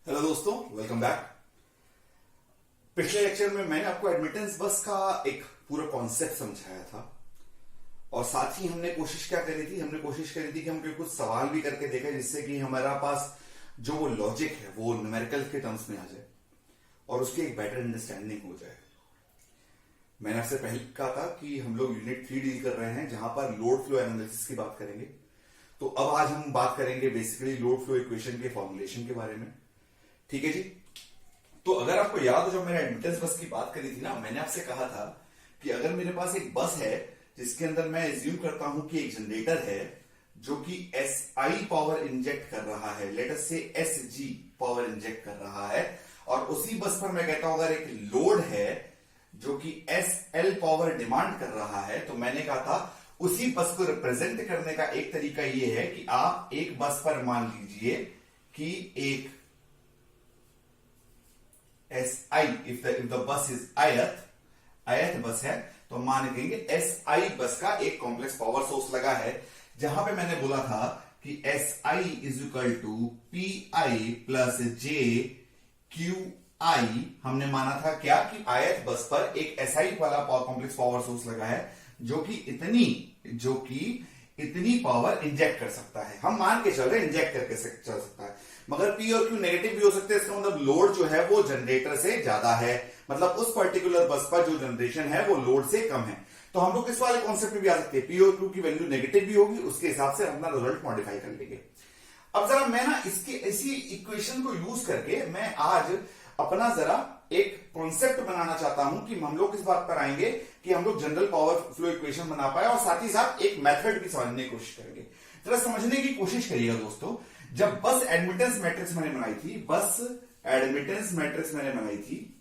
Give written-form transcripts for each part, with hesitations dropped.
Hello दोस्तों, welcome back. पिछले lecture में मैंने आपको एडमिटेंस बस का एक पूरा कॉन्सेप्ट समझाया था और साथ ही हमने कोशिश क्या करी थी, कि हम कुछ सवाल भी करके देखा जिससे कि हमारा पास जो वो लॉजिक है वो न्यूमेरिकल के टर्म्स में आ जाए और उसकी एक बेटर अंडरस्टैंडिंग हो जाए। मैंने आपसे पहले कहा था कि हम लोग यूनिट 3 डील कर रहे हैं जहां पर लोड फ्लो एनालिसिस की बात करेंगे। तो अब आज हम बात करेंगे बेसिकली लोड फ्लो इक्वेशन के फॉर्मुलेशन के बारे में। ठीक है जी। तो अगर आपको याद हो, जब मैंने एडमिटेंस बस की बात करी थी ना, मैंने आपसे कहा था कि अगर मेरे पास एक बस है जिसके अंदर मैं एज्यूम करता हूं कि एक जनरेटर है जो कि SI पावर इंजेक्ट कर रहा है, लेट अस से SG पावर इंजेक्ट कर रहा है, और उसी बस पर मैं कहता हूं अगर एक लोड है जो कि SL पावर डिमांड कर रहा है, तो मैंने कहा था उसी बस को रिप्रेजेंट करने का एक तरीका यह है कि आप एक बस पर मान लीजिए कि एक SI, if the bus is आयत बस है, तो मान लेंगे SI बस का एक कॉम्प्लेक्स पावर सोर्स लगा है, जहां पे मैंने बोला था कि SI is equal to PI plus JQI। हमने माना था क्या कि आयत बस पर एक SI वाला कॉम्प्लेक्स पावर सोर्स लगा है जो कि इतनी पावर इंजेक्ट कर सकता है। हम मान के चल रहे इंजेक्ट करके चल सकता है, मगर P और Q नेगेटिव भी हो सकते हैं। इसका मतलब लोड जो है वो जनरेटर से ज्यादा है, मतलब उस पर्टिकुलर बस पर जो जनरेशन है वो लोड से कम है। तो हम लोग इस वाले कॉन्सेप्ट में भी आ सकते हैं, P और Q की वैल्यू नेगेटिव भी होगी, उसके हिसाब से अपना रिजल्ट मॉडिफाई कर लेंगे। अब जरा मैं ना इसी इक्वेशन को यूज करके मैं आज अपना जरा एक कॉन्सेप्ट बनाना चाहता हूं कि हम लोग इस बात पर आएंगे कि हम लोग जनरल पावर फ्लो इक्वेशन बना पाए और साथ ही साथ एक मेथड भी समझने की कोशिश करेंगे। जरा समझने की कोशिश करिएगा दोस्तों, जब बस एडमिटेंस मैट्रिक्स मैंने बनाई थी,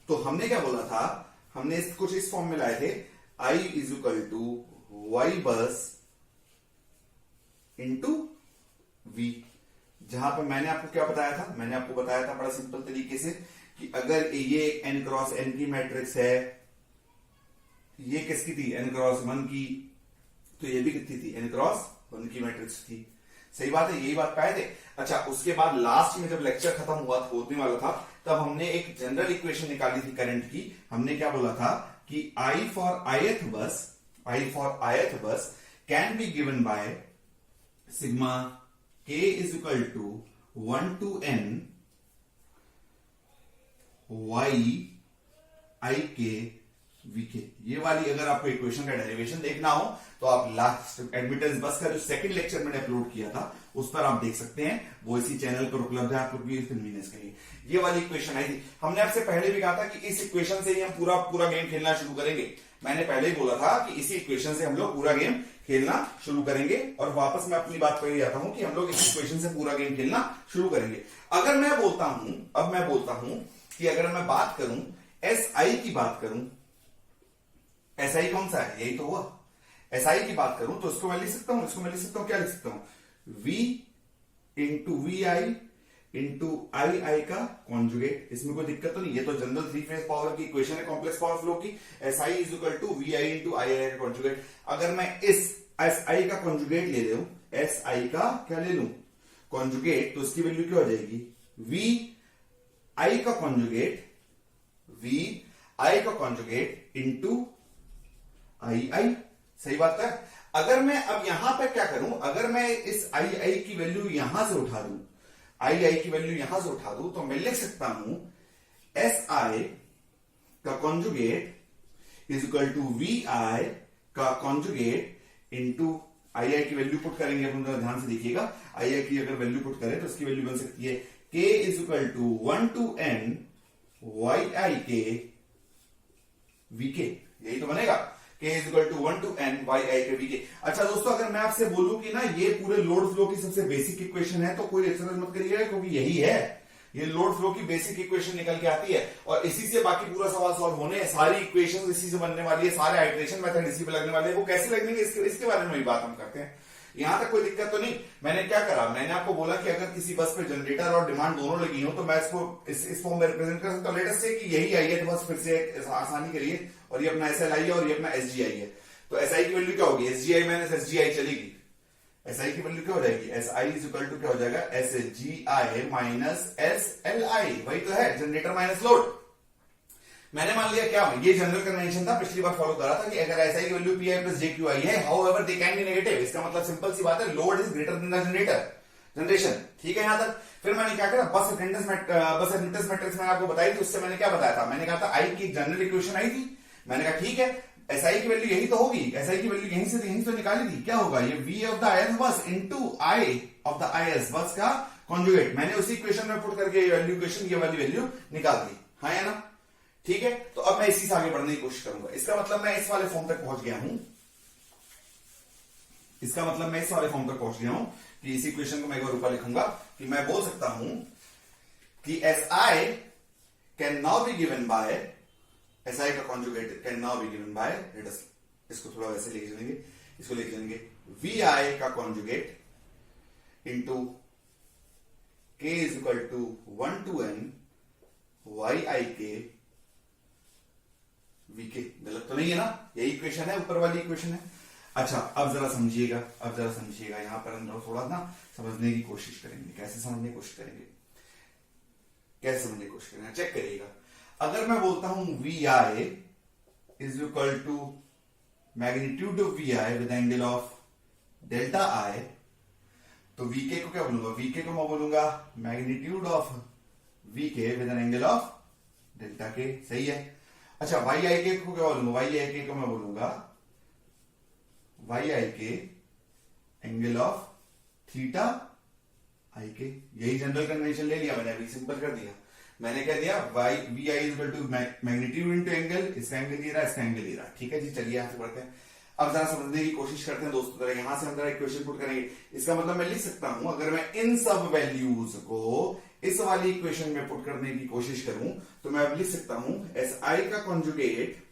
तो हमने क्या बोला था, हमने कुछ इस फॉर्म में लाए थे, I is equal to Y bus into V। जहां पर मैंने आपको क्या बताया था, मैंने आपको बताया था बड़ा सिंपल तरीके से कि अगर ये n क्रॉस n की मैट्रिक्स है, ये किसकी थी, n क्रॉस 1 की, तो ये भी कितनी थी, n क्रॉस 1 की मैट्रिक्स थी। सही बात है, यही बात पाए थे। अच्छा, उसके बाद लास्ट में जब लेक्चर खत्म होने वाला था, तब हमने एक जनरल इक्वेशन निकाली थी करंट की। हमने क्या बोला था कि I for ith bus can be given by sigma k is equal to 1 to n y I k v k। ये वाली अगर आपको इक्वेशन का डेरिवेशन देखना हो तो आप लास्ट एडमिटेंस बस का जो सेकंड लेक्चर मैंने अपलोड किया था उस पर आप देख सकते हैं, वो इसी चैनल पर उपलब्ध है, आप लोग भी कन्वीनियंस करिए। ये वाली इक्वेशन आई थी। हमने आपसे पहले भी कहा था कि इस इक्वेशन से ही हम पूरा गेम खेलना शुरू करेंगे। मैंने पहले ही बोला था कि इसी इक्वेशन से हम लोग पूरा गेम खेलना शुरू करेंगे, और वापस मैं अपनी बात पर ही आता हूं कि हम लोग इस इक्वेशन से पूरा गेम खेलना शुरू करेंगे। अब मैं बोलता हूं कि अगर मैं बात करूं SI की बात करूं, SI कौन सा है, यही तो हुआ। SI की बात करूं तो इसको मैं लिख सकता हूं, क्या लिख सकता हूं, V into VI into I का कॉन्जुगेट। इसमें कोई दिक्कत तो नहीं, ये तो जनरल 3 फेज पावर की इक्वेशन है, कॉम्प्लेक्स पावर फ्लो की। SI is equal to VI into I का कॉन्जुगेट। अगर मैं इस SI का कॉन्जुगेट ले लूं, SI का क्या ले लूं, कॉन्जुगेट, तो इसकी वैल्यू क्या हो जाएगी, VI का कॉन्जुगेट इंटू आई। सही बात है। अगर मैं अब यहां पर क्या करूं, अगर मैं इस आई की वैल्यू यहां से उठा दूं, तो मैं लिख सकता हूं SI का conjugate is equal to VI का कॉन्जुगेट इंटू आई की वैल्यू पुट करेंगे अपन, ध्यान से देखिएगा। आई की अगर वैल्यू पुट करें तो इसकी वैल्यू बन सकती है K is equal to 1 to n YIK VK। यही तो बनेगा, K is equal to 1 to n YIK VK। अच्छा दोस्तों, अगर मैं आपसे बोलूं कि ना ये पूरे लोड फ्लो की सबसे बेसिक इक्वेशन है, तो कोई एक्सरसाइज मत करिएगा, क्योंकि यही है, ये लोड फ्लो की बेसिक इक्वेशन निकल के आती है और इसी से बाकी पूरा सवाल सॉल्व होने हैं। सारी इक्वेशन इसी से बनने वाली है, सारे आइट्रेशन मेथड इसी पे लगने वाले हैं। वो कैसे लगेंगे इसके बारे में भी बात हम करते हैं। यहां तक कोई दिक्कत तो नहीं। मैंने क्या करा, मैंने आपको बोला कि अगर किसी बस पे जनरेटर और डिमांड दोनों लगी हो तो मैं इसको इस फॉर्म में रिप्रेजेंट कर सकता हूं। लेटेस्ट से कि यही आई है, तो बस फिर से आसानी के लिए, और ये अपना SL आई है और ये अपना SG आई है। तो एसआई की वैल्यू क्या होगी, एसजीआई माइनस एसजीआई चलेगी। एसआई की वैल्यू क्या हो जाएगी, एसआई इज इक्वल टू क्या हो जाएगा, एसजीआई माइनस एसएलआई, वही तो है जनरेटर माइनस लोड। मैंने मान लिया क्या, ये जनरल कन्वेंशन था, पिछली बार फॉलो करा था कि अगर एसआई की वैल्यू पीआई प्लस जेक्यूआई है, however they can be negative, इसका मतलब सिंपल सी बात है, load is greater than the generator generation. ठीक है यहां तक। फिर मैंने क्या करा, बस एडमिटेंस मैट्रिक्स मैंने आपको बताई थी, उससे मैंने क्या बताया था, मैंने कहा था आई की जनरल इक्वेशन आई थी, मैंने कहा ठीक है एसआई की वैल्यू यही तो होगी, एसआई की वैल्यू यहीं से निकाली थी, क्या होगा, ये वी ऑफ द ith बस into I of the ith बस का कॉन्जुगेट। मैंने उसी इक्वेशन में पुट करके वैल्यू इक्वेशन ये वाली वैल्यू निकाल दी, हाँ या ना। ठीक है, तो अब मैं इसी से आगे बढ़ने की कोशिश करूंगा। इसका मतलब मैं इस वाले फॉर्म तक पहुंच गया हूं, इसका मतलब मैं इस वाले फॉर्म तक पहुंच गया हूं कि इस इक्वेशन को मैं एक बार ऊपर लिखूंगा कि मैं बोल सकता हूं कि SI can now B given bye, SI का conjugate can now B given bye, इसको थोड़ा वैसे लिख लेंगे, इसको लिख लेंगे VI का conjugate into K is equal to 1 to n YIK VK। गलत तो नहीं है ना, यही इक्वेशन है, ऊपर वाली इक्वेशन है। अच्छा अब जरा समझिएगा, यहां पर हम थोड़ा ना समझने की कोशिश करेंगे, कैसे समझने की कोशिश करेंगे, चेक करिएगा। अगर मैं बोलता हूं VI is equal to magnitude of VI with angle of delta I, तो VK को क्या बोलूंगा, VK को मैं बोलूंगा magnitude of VK with an angle of delta K, सही है। अच्छा YIK को क्या बोलूंगा, YIK को मैं बोलूंगा YIK angle of theta IK, यही जनरल कन्वेंशन ले लिया मैंने, अभी सिंपल कर दिया। मैंने क्या दिया, VI is equal to magnitude into angle, इसका एंगल दे रहा है, इसका एंगल दे रहा है। ठीक है जी, चलिए यहां से बढ़ते हैं। अब जरा समझने की कोशिश करते हैं दोस्तों, जरा यहां से हम जरा इक्वेशन पुट करेंगे। इसका मतलब मैं लिख सकता हूं, अगर मैं इन सब वैल्यूज को इस वाली इक्वेशन में पुट करने की कोशिश करूं तो मैं अब लिख सकता हूं SI का कॉन्जुगेट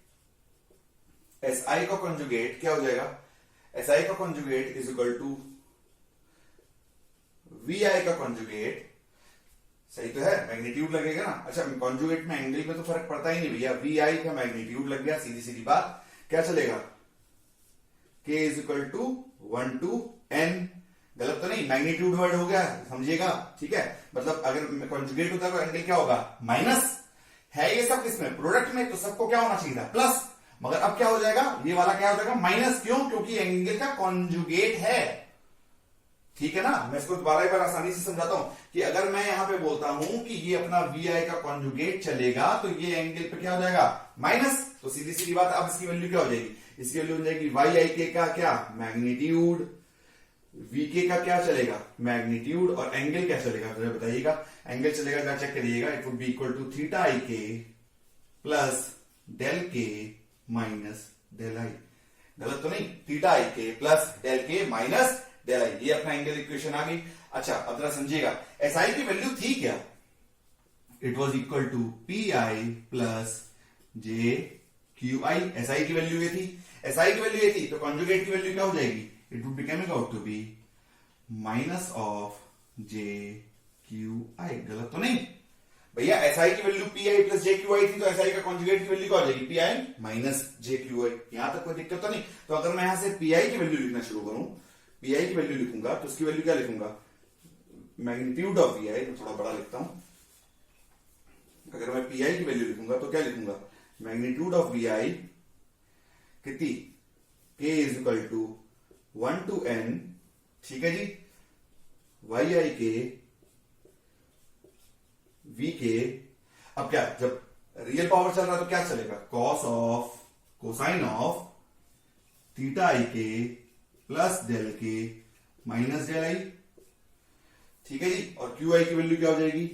क्या हो जाएगा, SI का conjugate is equal to VI का कॉन्जुगेट, सही तो है, मैग्नीट्यूड लगेगा ना। अच्छा कॉन्जुगेट में एंगल में तो फर्क पड़ता ही नहीं भैया, VI का मैग्नीट्यूड लग गया, सीधी सीधी बात, क्या चलेगा, K is equal to 1 to n, गलत तो नहीं, मैग्नीट्यूड वर्ड हो गया, समझिएगा। ठीक है, मतलब अगर कॉन्जुगेट होता तो एंगल क्या होगा, माइनस है, ये सब किसमें, प्रोडक्ट में, तो सबको क्या होना चाहिए था, प्लस, मगर अब क्या हो जाएगा, ये वाला क्या हो जाएगा माइनस, क्यों, क्योंकि एंगल का कॉन्जुगेट है। ठीक है ना, मैं इसको दोबारा एक बार आसानी से समझाता हूं कि अगर मैं यहां पे बोलता हूं कि ये अपना VI का कॉन्जुगेट चलेगा तो ये एंगल पे क्या हो जाएगा, माइनस, तो सीधी सीधी बात, अब इसकी वैल्यू क्या हो जाएगी, इसकी वैल्यू हो जाएगी YIK का क्या, मैग्नीट्यूड, VK का क्या चलेगा, मैग्नीट्यूड, और एंगल क्या चलेगा, मुझे बताइएगा, एंगल चलेगा क्या, चेक करिएगा, it would be equal to theta IK plus del K minus del I, गलत तो नहीं, theta IK plus del K minus del I, ये अपना एंगल इक्वेशन आ गई। अच्छा अब जरा समझिएगा, SI की वैल्यू थी क्या, it was equal to PI plus JQI, SI की वैल्यू ये थी, SI की वैल्यू ये थी, तो कॉन्जुगेट की वैल्यू क्या हो जाएगी, it would be coming out to be minus of JQI, गलत तो नहीं भैया, SI की वैल्यू PI प्लस JQI थी, तो SI का कॉन्जुगेट की वैल्यू क्या हो जाएगी, PI माइनस JQI, यहां तक कोई दिक्कत तो नहीं। तो अगर मैं यहां से PI की वैल्यू लिखना शुरू करूं, PI की वैल्यू लिखूंगा तो उसकी वैल्यू क्या लिखूंगा, मैग्नीट्यूड ऑफ VI, तो थोड़ा बड़ा लिखता हूं, अगर मैं PI की वैल्यू लिखूंगा तो क्या लिखूंगा, मैग्नीट्यूड ऑफ VI कितनी, K is equal to 1 to n, ठीक है जी, YIK VK, अब क्या, जब रियल पावर चल रहा है तो क्या चलेगा, cosine of theta IK plus del K minus del I, ठीक है जी, और QI की वैल्यू क्या हो जाएगी,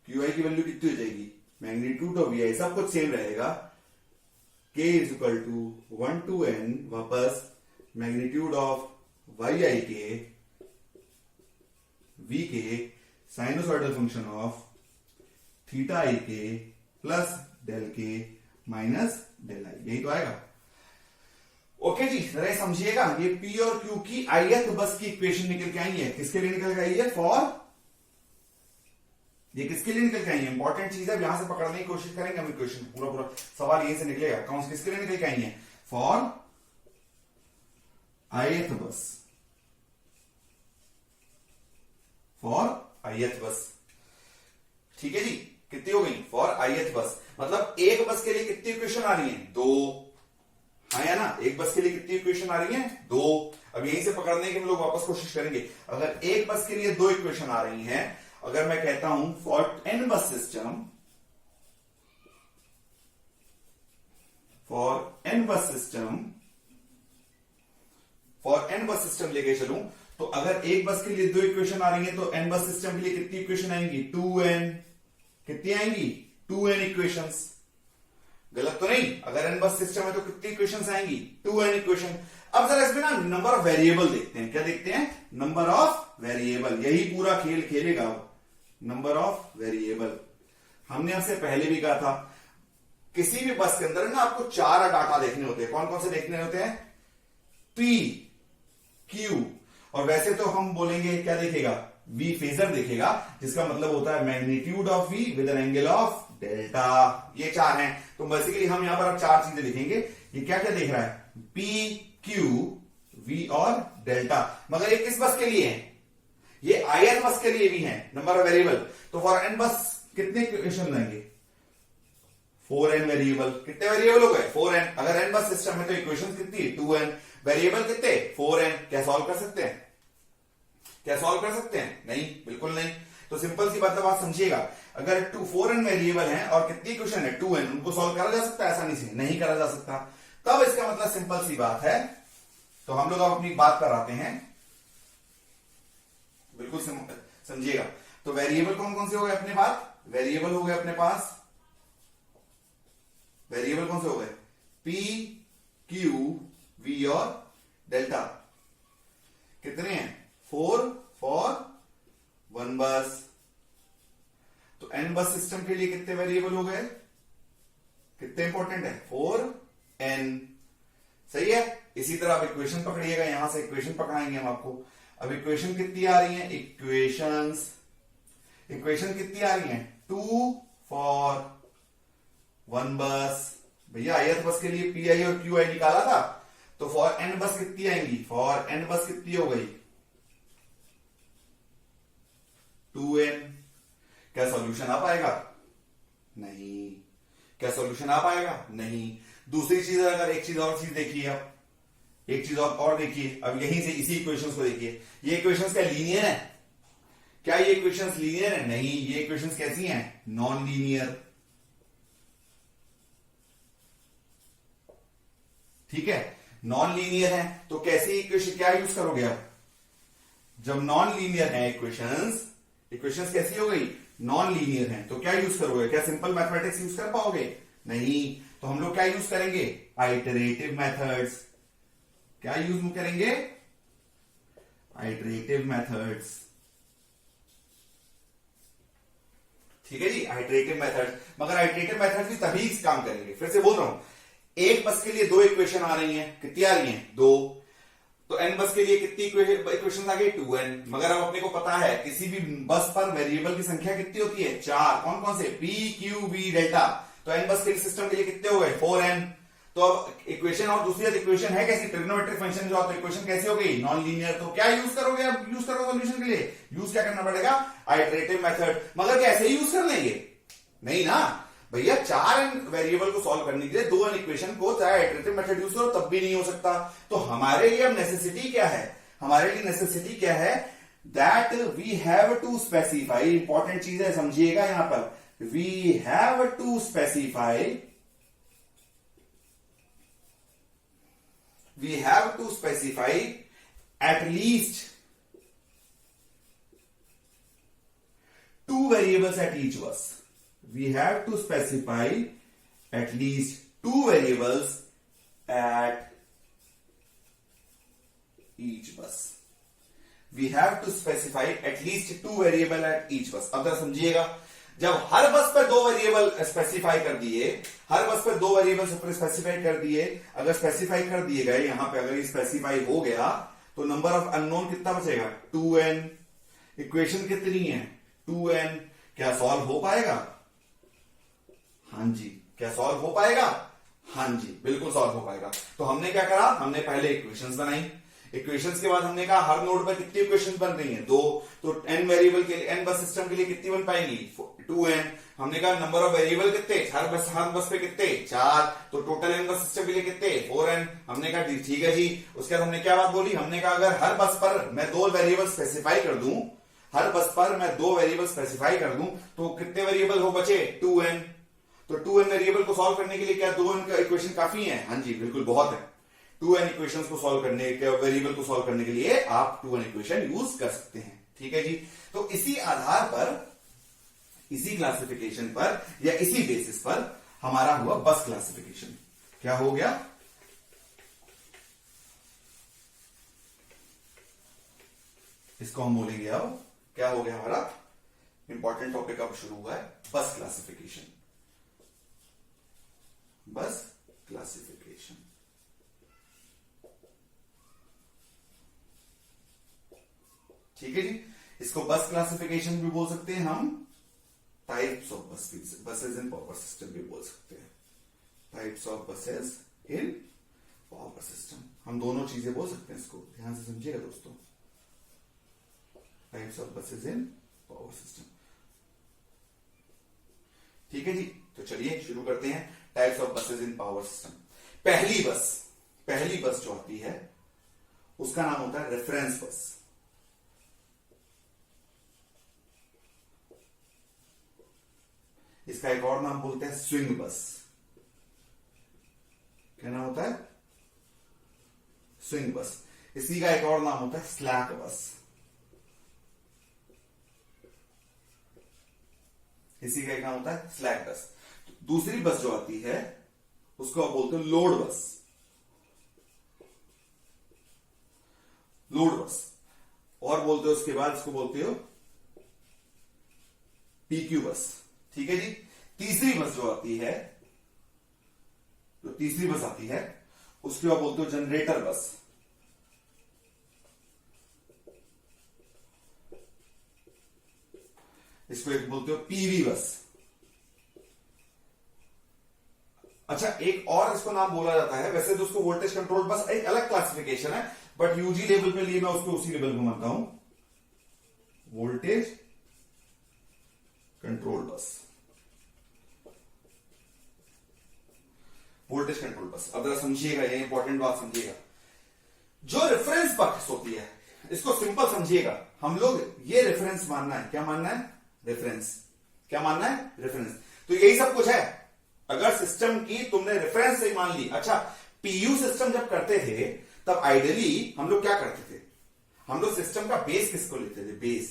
QI की वैल्यू कितनी हो जाएगी, मैग्नीट्यूड ऑफ VI, सब कुछ सेम रहेगा, K is equal to 1 to n, वापस magnitude of YIK VK sinusoidal function of theta IK plus del K minus del I, यही तो आएगा। ओके जी, जरा समझिएगा, ये P और Q की ith बस की इक्वेशन निकल के आई है, किसके लिए निकल के आई है, ये किसके लिए निकल के आई है, इंपॉर्टेंट चीज है, यहां से पकड़ने की कोशिश करेंगे हम इक्वेशन, पूरा सवाल यहीं से निकलेगा, कौन किसके लिए निकल के आई है, फॉर ith बस, फॉर ith बस। ठीक है जी, कितनी हो गई? फॉर ith बस, मतलब एक बस के लिए कितनी इक्वेशन आ रही है? 2। हाँ या ना, एक बस के लिए कितनी इक्वेशन आ रही है? 2। अब यहीं से पकड़ने की हम लोग वापस कोशिश करेंगे। अगर एक बस के लिए 2 इक्वेशन आ रही हैं, अगर मैं कहता हूं फॉर n बस सिस्टम, फॉर n बस सिस्टम लेके चलूं, तो अगर एक बस के लिए 2 इक्वेशन आ रही है, तो n बस सिस्टम के लिए कितनी इक्वेशन आएंगी? 2n। कितनी आएंगी? 2n equations. गलत तो नहीं? अगर n बस सिस्टम है तो कितनी इक्वेशंस आएंगी? 2n equation. अब जरा इसमें ना नंबर ऑफ वेरिएबल देखते हैं। क्या देखते हैं? Number of variable. यही पूरा खेल खेलेगा अब, नंबर ऑफ वेरिएबल। हमने आपसे पहले भी कहा था, किसी भी बस के अंदर ना आपको 4 डाटा देखने होते हैं। कौन कौन से देखने होते हैं? P, Q, और वैसे तो हम बोलेंगे क्या देखेगा? V फेजर देखेगा, जिसका मतलब होता है magnitude of V with an angle of delta. ये 4 हैं, तो बेसिकली हम यहां पर अब 4 चीजें लिखेंगे। ये क्या क्या देख रहा है? P, Q, V और डेल्टा। मगर ये किस बस के लिए है? ये ith बस के लिए भी है, नंबर ऑफ वेरिएबल। तो फॉर n बस कितने इक्वेशन लेंगे? 4n variable. कितने वेरिएबल हो गए? 4n। अगर n बस सिस्टम है तो इक्वेशन कितनी? 2n। वेरिएबल कितने? 4n। क्या सॉल्व कर सकते हैं? क्या सॉल्व कर सकते हैं? नहीं, बिल्कुल नहीं। तो सिंपल सी बात समझिएगा, अगर 4n वेरिएबल है और कितनी इक्वेशन है? 2n। उनको सॉल्व करा जा सकता है आसानी से? नहीं करा जा सकता। तब इसका मतलब सिंपल सी बात है। तो हम लोग अब अपनी बात पर आते हैं, बिल्कुल समझिएगा। तो वेरिएबल कौन कौन से हो गए अपने पास? वेरिएबल हो गए अपने पास, वेरिएबल कौन से हो गए? P, Q, V और डेल्टा। कितने हैं? 4 फॉर 1 बस। तो n बस सिस्टम के लिए कितने वेरिएबल हो गए? कितने इंपॉर्टेंट है? 4n। सही है। इसी तरह आप इक्वेशन पकड़िएगा, यहां से इक्वेशन पकड़ाएंगे हम आपको। अब इक्वेशन कितनी आ रही है? इक्वेशन कितनी आ रही है? 2 फॉर 1 बस। भैया ith बस के लिए Pi और Qi निकाला था, तो फॉर n बस कितनी आएंगी? फॉर n बस कितनी हो गई? 2n। क्या सॉल्यूशन आ पाएगा? नहीं। क्या सॉल्यूशन आ पाएगा? नहीं। दूसरी चीज, अगर एक चीज और चीज देखिए, आप एक चीज और देखिए। अब यहीं से इसी इक्वेशंस को देखिए। ये इक्वेशंस क्या लीनियर है? क्या ये इक्वेशंस लीनियर है? नहीं। ये इक्वेशंस कैसी हैं? Non linear. ठीक है, नॉन लीनियर है। तो कैसी इक्वेशन, क्या यूज करोगे आप? जब नॉन लीनियर है इक्वेशंस कैसी हो गई? नॉन लीनियर है। तो क्या यूज करोगे? क्या सिंपल मैथमेटिक्स यूज कर पाओगे? नहीं। तो हम लोग क्या यूज करेंगे? Iterative methods. क्या यूज करेंगे? Iterative methods. ठीक है जी, आइटरेटिव मेथड्स। मगर आइटरेटिव मेथड्स भी तभी काम करेंगे। फिर से बोल रहा हूं, एक बस के लिए 2 इक्वेशन आ रही हैं। कितनी आ रही हैं? 2। तो n बस के लिए कितनी इक्वेशन आ गई? 2n। मगर अब अपने को पता है किसी भी बस पर वेरिएबल की संख्या कितनी होती है? 4। कौन कौन से? P, Q, V, delta. तो n बस के सिस्टम के लिए कितने हो गए? 4n। तो अब इक्वेशन, और दूसरी इक्वेशन है कैसी? ट्रिग्नोमेट्रिक फंक्शन जो, तो इक्वेशन कैसी हो गई? Non linear. तो क्या यूज करोगे? अब यूज करो सॉल्यूशन के लिए, यूज क्या करना पड़ेगा? Iterative method. मगर क्या ऐसे ही यूज कर लेंगे? नहीं ना भैया, 4n वेरिएबल को सॉल्व करने के लिए 2n इक्वेशन को चाहे आइटरेटिव मेथड यूज करो तब भी नहीं हो सकता। तो हमारे लिए अब नेसेसिटी क्या है? हमारे लिए नेसेसिटी क्या है? That we have to specify. Important चीज है, समझिएगा यहां पर। We have to specify, we have to specify at least 2 variables at each bus. We have to specify at least 2 variables at each bus. We have to specify at least 2 variable at each bus. अब जरा समझिएगा, जब हर बस पर 2 variable specify कर दिए, हर बस पर 2 वेरिएबल स्पेसिफाई कर दिए, अगर स्पेसिफाई कर दिए गए, यहां पे अगर ये स्पेसिफाई हो गया, तो नंबर ऑफ अननोन कितना बचेगा? 2n। इक्वेशन कितनी है? 2n। क्या सॉल्व हो पाएगा? हां जी। क्या सॉल्व हो पाएगा? हां जी, बिल्कुल सॉल्व हो पाएगा। तो हमने क्या करा? हमने पहले इक्वेशंस बनाई। इक्वेशंस के बाद हमने कहा हर नोड पर कितनी इक्वेशंस बन रही हैं? 2। तो n वेरिएबल के लिए, n बस सिस्टम के लिए कितनी बन पाएंगी? 2n। हमने कहा नंबर ऑफ वेरिएबल कितने? हर बस पे कितने? 4। तो टोटल n बस सिस्टम के लिए कितने? 4n। हमने कहा ठीक है जी। उसके बाद हमने क्या बात बोली? हमने कहा अगर हर बस पर मैं 2 वेरिएबल स्पेसिफाई कर दूं, हर बस पर मैं 2 वेरिएबल स्पेसिफाई कर दूं, तो कितने वेरिएबल हो बचे? 2n। तो 2n वेरिएबल को सॉल्व करने के लिए क्या 2n का इक्वेशन काफी है? हाँ जी बिल्कुल, बहुत है। 2n इक्वेशंस को सॉल्व करने के, वेरिएबल को सॉल्व करने के लिए आप 2n इक्वेशन यूज कर सकते हैं। ठीक है जी। तो इसी आधार पर, इसी क्लासिफिकेशन पर या इसी बेसिस पर हमारा हुआ बस क्लासिफिकेशन। क्या हो गया? इसको हम बोलेंगे अब क्या हो गया हमारा इंपॉर्टेंट टॉपिक अब शुरू हुआ है, बस क्लासिफिकेशन। बस क्लासिफिकेशन। ठीक है जी। इसको बस क्लासिफिकेशन भी बोल सकते हैं हम, types of buses in power system भी बोल सकते हैं। Types of buses in power system, हम दोनों चीजें बोल सकते हैं। इसको ध्यान से समझिएगा दोस्तों, types of buses in power system. ठीक है जी। तो चलिए शुरू करते हैं types of buses in power system. पहली बस जो आती है उसका नाम होता है रेफरेंस बस। इसका एक और नाम बोलते हैं स्विंग बस। क्या नाम होता है? स्विंग बस। इसी का एक और नाम होता है स्लैक बस। इसी का एक नाम होता है स्लैक बस। दूसरी बस जो आती है उसको आप बोलते हो लोड बस। Load bus. और बोलते हो उसके बाद इसको बोलते हो पीक्यू बस। ठीक है जी। तीसरी बस जो आती है, जो तीसरी बस आती है उसको आप बोलते हो जनरेटर बस। इसको एक बोलते हो पीवी बस। अच्छा, एक और इसको नाम बोला जाता है, वैसे तो उसको वोल्टेज कंट्रोल बस एक अलग क्लासिफिकेशन है, बट यूजी लेवल पे लिए मैं उसको उसी लेवल पे मानता हूं, voltage control bus. Voltage control bus. अब जरा समझिएगा, ये इंपॉर्टेंट बात समझिएगा। जो रेफरेंस बस होती है, इसको सिंपल समझिएगा, हम लोग ये रेफरेंस मानना है। क्या मानना है? रेफरेंस। क्या मानना है? रेफरेंस। तो यही सब कुछ है। अगर सिस्टम की तुमने रेफरेंस से ही मान ली। अच्छा, पीयू सिस्टम जब करते थे तब आइडियली हम लोग क्या करते थे? हम लोग सिस्टम का बेस किसको लेते थे? बेस।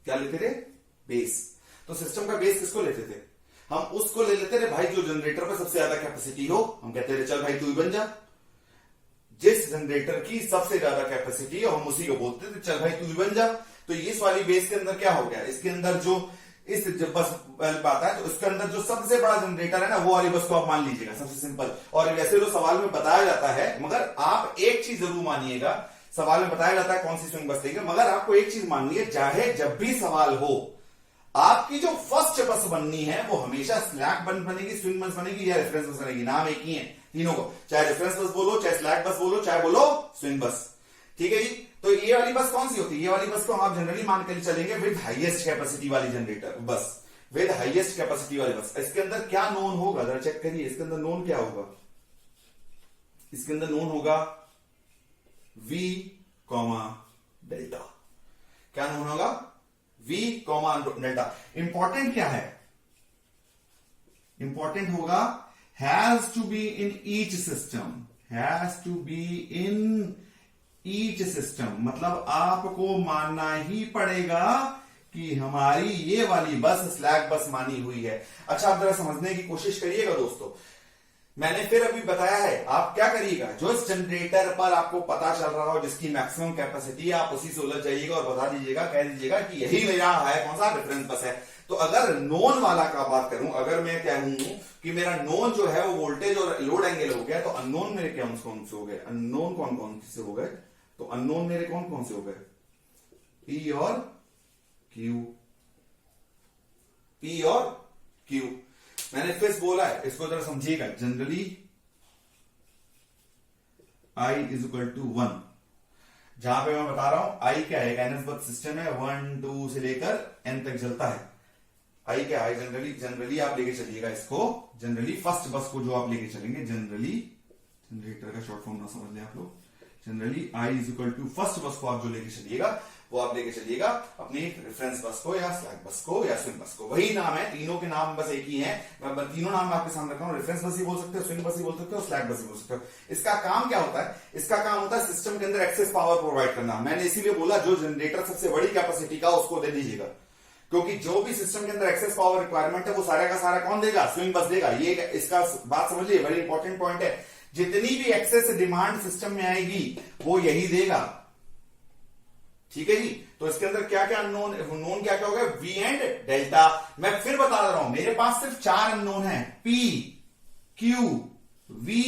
क्या लेते थे? बेस। तो सिस्टम का बेस किसको लेते थे? हम उसको ले लेते थे भाई जो जनरेटर पर सबसे ज्यादा कैपेसिटी हो। हम कहते थे चल भाई तू ही बन जा। जिस जनरेटर की सबसे ज्यादा कैपेसिटी हो हम उसी को बोलते थे चल भाई तू ही बन जा। तो इस वाली बेस के अंदर क्या हो गया? इसके अंदर जो इस जब बस बात है तो इसके अंदर जो सबसे बड़ा जनरेटर है ना, वो वाली बस को आप मान लीजिएगा, सबसे सिंपल। और वैसे तो सवाल में बताया जाता है, मगर आप एक चीज जरूर मानिएगा, सवाल में बताया जाता है कौन सी स्विंग बस देगा, मगर आपको एक चीज माननी है, चाहे जब भी सवाल हो, आपकी जो फर्स्ट बस बननी है वो हमेशा स्लैक बनेगी, स्विंग बस बनेगी या रेफरेंस बस बनेगी। नाम एक ही है तीनों को, चाहे रेफरेंस बस बोलो, चाहे स्लैक बस बोलो, चाहे बोलो स्विंग बस। ठीक है जी। तो ये वाली बस कौन सी होती है? ये वाली बस को आप जनरली मान कर चलेंगे विद हाईएस्ट कैपेसिटी वाली जनरेटर बस, विद हाईएस्ट कैपेसिटी वाली बस। इसके अंदर क्या नोन होगा? जरा चेक करिए, इसके अंदर नोन क्या होगा? इसके अंदर नोन होगा V, डेल्टा। क्या नोन होगा? V, डेल्टा। इंपॉर्टेंट क्या है? इंपॉर्टेंट होगा has to be in each system, has to be in each system. मतलब आपको मानना ही पड़ेगा कि हमारी ये वाली बस स्लैक बस मानी हुई है। अच्छा, आप जरा समझने की कोशिश करिएगा दोस्तों, मैंने फिर अभी बताया है, आप क्या करिएगा, जो इस जनरेटर पर आपको पता चल रहा हो जिसकी मैक्सिमम कैपेसिटी है, आप उसी से उलझ जाइएगा और बता दीजिएगा, कह दीजिएगा कि यही मेरा है कौन सा रेफरेंस बस है। तो अगर नोन वाला का बात करूं, अगर मैं कहूं कि मेरा नोन जो है वो वोल्टेज और लोड एंगल हो गया, तो अननोन मेरे कौन से हो गए? अननोन कौन कौन से हो गए? तो अननोन मेरे कौन कौन से हो गए? P और Q, P और Q। मैंने फिर बोला है, इसको जरा समझिएगा। Generally I is equal to 1, जहां पे मैं बता रहा हूं I क्या है, एनएस बस सिस्टम है, 1 2 से लेकर n तक चलता है। I क्या है, जनरली आप लेके चलिएगा इसको, जनरली फर्स्ट बस को जो आप लेके चलेंगे, जनरली जनरेटर का शॉर्ट फॉर्म ना समझ लें आप लोग, generally I is equal to first bus को आप जो लेके चलिएगा वो आप लेके चलिएगा अपनी रेफरेंस बस को या स्लैक बस को या स्विंग बस को, वही नाम है, तीनों के नाम बस एक ही हैं, मैं तीनों नाम आपके सामने रखा हूं, रेफरेंस बस ही बोल सकते हो, स्विंग बस ही बोल सकते हो, स्लैक बस ही बोल सकते हो। इसका काम क्या होता है, इसका काम होता है सिस्टम के अंदर एक्सेस पावर प्रोवाइड करना। मैंने इसीलिए बोला जो जनरेटर सबसे बड़ी कैपेसिटी का उसको दे दीजिएगा, क्योंकि जो भी सिस्टम के अंदर एक्सेस पावर रिक्वायरमेंट है वो सारा का सारा कौन देगा, स्विंग बस देगा। ये इसका बात समझिए, वेरी इंपॉर्टेंट पॉइंट है, जितनी भी एक्सेस डिमांड सिस्टम में आएगी वो यही देगा, ठीक है जी। तो इसके अंदर क्या क्या अननोन, नोन क्या क्या होगा, वी एंड डेल्टा। मैं फिर बता रहा हूं, मेरे पास सिर्फ 4 अननोन है, पी क्यू वी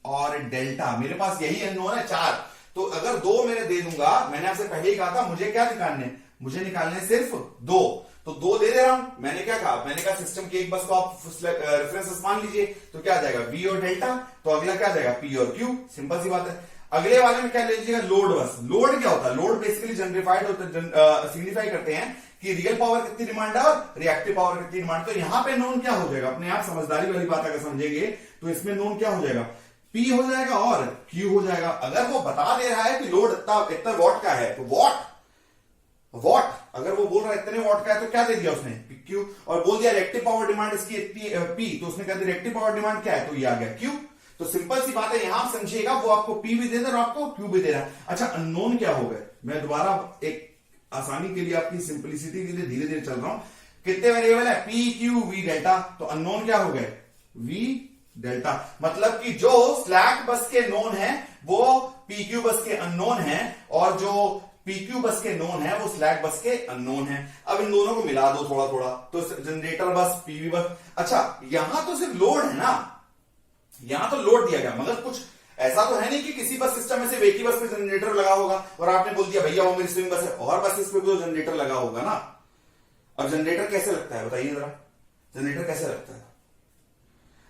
और डेल्टा, मेरे पास यही अननोन है 4। तो अगर 2 मैंने दे दूंगा, मैंने आपसे पहले ही कहा था मुझे क्या निकालने, मुझे निकालने सिर्फ 2, तो 2 दे रहा हूं। मैंने क्या कहा, मैंने कहा सिस्टम की एक बस को आप रेफरेंस मान लीजिए, तो क्या आ जाएगा, वी और डेल्टा, तो अगला क्या आ जाएगा, पी और क्यू, सिंपल सी बात है। अगले वाले में क्या ले लीजिएगा, लोड बस। लोड क्या होता है, लोड बेसिकली जनरेफाइड होता है, सिग्निफाई करते हैं कि रियल पावर कितनी डिमांड है और रिएक्टिव पावर कितनी डिमांड। तो यहां पे नोन क्या हो जाएगा, अपने आप समझदारी वाली बात अगर समझेंगे तो इसमें नोन क्या हो जाएगा, P हो जाएगा और Q हो जाएगा। अगर वो बता दे रहा है कि लोड इतना वॉट का है तो वॉट, अगर वो बोल रहा है इतने वॉट का है तो क्या दे दिया उसने, Q, और बोल दिया रिएक्टिव पावर डिमांड इसकी इतनी P, तो उसने कह दिया रिएक्टिव पावर डिमांड क्या है, तो ये आ गया Q। तो सिंपल सी बात है, यहां समझिएगा, वो आपको P भी दे रहा है और आपको Q भी दे रहा है। अच्छा, अननोन क्या हो गए, मैं दोबारा एक आसानी के लिए, आपकी सिंपलिसिटी के लिए धीरे धीरे चल रहा हूं। कितने वेरिएबल है, P Q V डेल्टा, तो अननोन क्या हो गए, V डेल्टा। मतलब कि जो स्लैक बस के नोन है वो PQ बस के अननोन है, और जो PQ बस के नोन है वो स्लैक बस के अननोन है। अब इन दोनों को मिला दो थोड़ा थोड़ा, तो जनरेटर बस, PV बस। अच्छा, यहां तो सिर्फ लोड है ना, यहां तो लोड दिया गया, मगर कुछ ऐसा तो है नहीं कि किसी बस सिस्टम में से एक ही बस पे जनरेटर लगा होगा और आपने बोल दिया भैया वो मेरी स्विंग बस है, और बसेस पे तो जनरेटर लगा होगा ना। अब जनरेटर कैसे लगता है बताइए जरा, जनरेटर कैसे लगता है,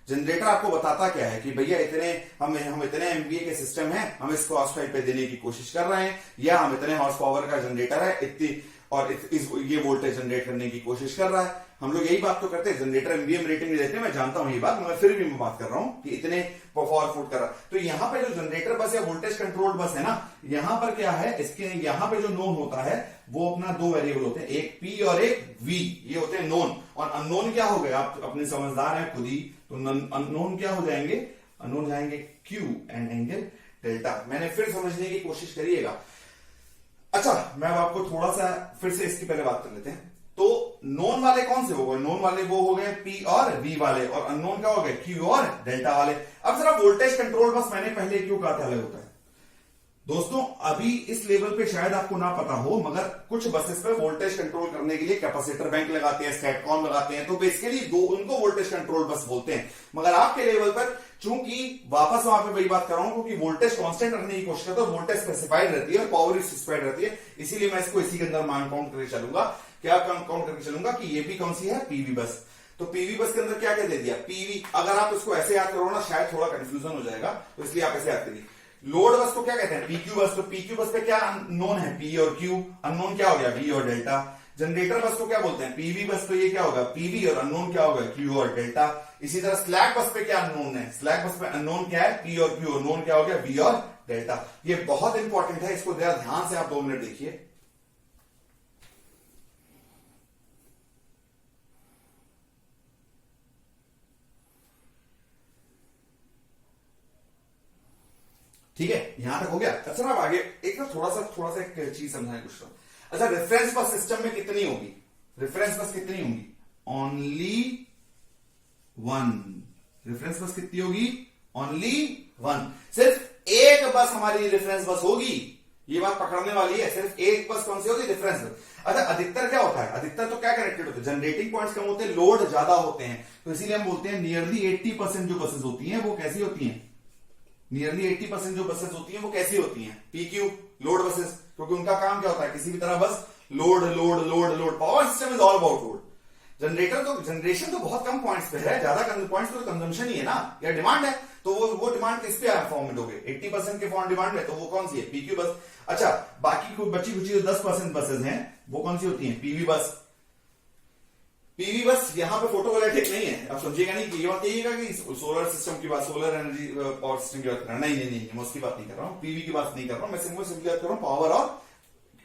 जनरेटर आपको बताता क्या है कि भैया इतने हम इतने एमवीए के सिस्टम है, हम इसको हॉर्स पावर पे देने की कोशिश कर रहे हैं, या हम इतने हॉर्स पावर का जनरेटर है इतनी, और ये वोल्टेज जनरेट करने की कोशिश कर रहा है। हम लोग यही बात तो करते हैं, जनरेटर एमवीएम रेटिंग नहीं देते, मैं जानता हूं ये बात, मगर फिर भी मैं बात कर रहा हूं कि इतने पावर फुट कर रहा है। तो यहां पे जो जनरेटर बस या वोल्टेज कंट्रोल्ड बस है ना, यहां पर क्या है, इसके यहां पे जो नोन होता है वो अपना 2 वेरिएबल होते हैं, एक P और एक V, ये होते हैं नोन। और अननोन क्या हो गए, आप अपने समझदार हैं खुद ही, तो अननोन क्या हो जाएंगे, अननोन जाएंगे Q एंड एंगल डेल्टा। मैंने फिर समझने की कोशिश करिएगा। अच्छा, मैं आपको थोड़ा सा फिर से इसकी पहले बात कर लेते हैं। तो नोन वाले कौन से हो गए, नोन वाले वो हो गए P और V वाले, और अननोन क्या हो गए, Q और डेल्टा वाले। अब जरा वोल्टेज कंट्रोल बस, मैंने पहले क्यों कहा था अलग होता है दोस्तों, अभी इस लेवल पे शायद आपको ना पता हो, मगर कुछ बसेस पे वोल्टेज कंट्रोल करने के लिए कैपेसिटर बैंक लगाते हैं, स्टैटकॉम लगाते हैं, तो बेसिकली उनको वोल्टेज कंट्रोल बस बोलते हैं। मगर आपके लेवल पर, चूंकि वापस वहां पे वही बात कर रहा हूं, क्योंकि वोल्टेज कांस्टेंट रखने की कोशिश करता है, वोल्टेज स्पेसिफाइड रहती है और पावर स्पेसिफाइड रहती है, इसीलिए मैं इसको इसी के अंदर मान काउंट करके चलूंगा। क्या काउंट करके चलूंगा कि ये भी कौन सी है, पीवी बस। तो पीवी बस के अंदर क्या क्या दे दिया, पीवी। अगर आप इसको ऐसे याद करो ना, शायद थोड़ा कंफ्यूजन हो जाएगा, तो इसलिए आप ऐसे याद करिए। लोड बस को क्या कहते हैं, PQ बस। तो PQ बस पे क्या नोन है, P और Q, अननोन क्या हो गया, V और डेल्टा। जनरेटर बस को क्या बोलते हैं, PV बस। तो ये क्या होगा, PV, और अननोन क्या होगा, Q और डेल्टा। इसी तरह स्लैक बस पे क्या अननोन है, स्लैक बस पे अननोन क्या है, P और Q, और नोन क्या हो गया, V और डेल्टा। ये बहुत इंपॉर्टेंट है, इसको जरा ध्यान से आप 2 मिनट देखिए। ठीक है, यहां तक हो गया। अच्छा, अब आगे एक ना थोड़ा सा एक चीज समझाने की कोशिश करूं। अच्छा, रेफरेंस बस सिस्टम में कितनी होगी, रेफरेंस बस कितनी होगी, ओनली 1। रेफरेंस बस कितनी होगी, ओनली 1। सिर्फ एक बस हमारी रेफरेंस बस होगी, ये बात पकड़ने वाली है। सिर्फ एक बस कौन सी होगी, रेफरेंस बस। अच्छा, अधिकतर क्या होता है, अधिकतर तो क्या कनेक्टेड होते हैं, जनरेटिंग पॉइंट्स कम होते हैं, लोड ज्यादा होते हैं, तो इसीलिए हम बोलते हैं नियरली 80% जो बसेस होती हैं वो कैसी होती हैं, नियरली 80% जो बसेस होती हैं वो कैसी होती हैं, PQ, लोड बसेस। क्योंकि उनका काम क्या होता है, किसी भी तरह बस load load load load, power system is all about load. Generation तो बहुत कम पॉइंट्स पे है, ज्यादा पॉइंट्स पे तो कंजम्पशन ही है ना, या डिमांड है। तो वो डिमांड किस पे फॉर्म में दोगे, 80% के फॉर्म डिमांड में, तो वो कौन सी है, पीक्यू बस। अच्छा, बाकी को बची खुची जो 10% बसेस हैं वो कौन सी होती हैं, पीवी बस। पीवी बस यहाँ पे फोटोवोल्टाइक नहीं है, आप समझिएगा नहीं कि ये बात कहिएगा कि सोलर सिस्टम की बात, सोलर एनर्जी पावर सिस्टम की बात कर रहा हूं, नहीं, मैं उसकी बात नहीं कर रहा हूँ, पीवी की बात नहीं कर रहा हूं, मैं सिंपली बात कर रहा हूँ पावर और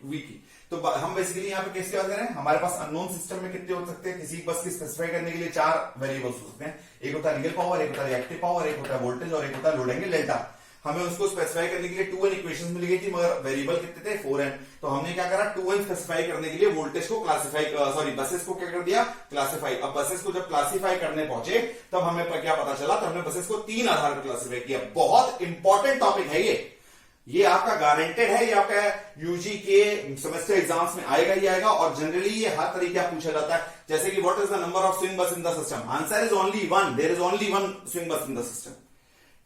वी की। तो हम बेसिकली यहाँ पे कैसे बात कर रहे हैं, हमारे पास अननोन सिस्टम में कितने हो सकते हैं, किसी बस की स्पेसिफाई करने के लिए 4 वेरिएबल्स हो सकते हैं, एक होता है रियल पावर, एक होता है रिएक्टिव पावर, एक होता है वोल्टेज और एक होता है लोड एंगल डेल्टा। हमें उसको स्पेसिफाई करने के लिए 2n इक्वेशंस मिल गई थी, मगर वेरिएबल कितने थे, 4n। तो हमने क्या करा, 2n स्पेसिफाई करने के लिए वोल्टेज को क्लासिफाई, सॉरी बसेस को क्या कर दिया, क्लासिफाई। अब बसेस को जब क्लासिफाई करने पहुंचे तब हमें क्या पता चला, तब हमने बसेस को 3 आधार पर क्लासिफाई किया। बहुत इंपॉर्टेंट टॉपिक है ये आपका गारंटेड है, ये आपका यूजी के सेमेस्टर एग्जाम्स में आएगा ही आएगा, और जनरली ये हर तरीके पूछा जाता है। जैसे कि what is the number of swing bus in the system, answer is only 1, there is only 1 swing bus in the system.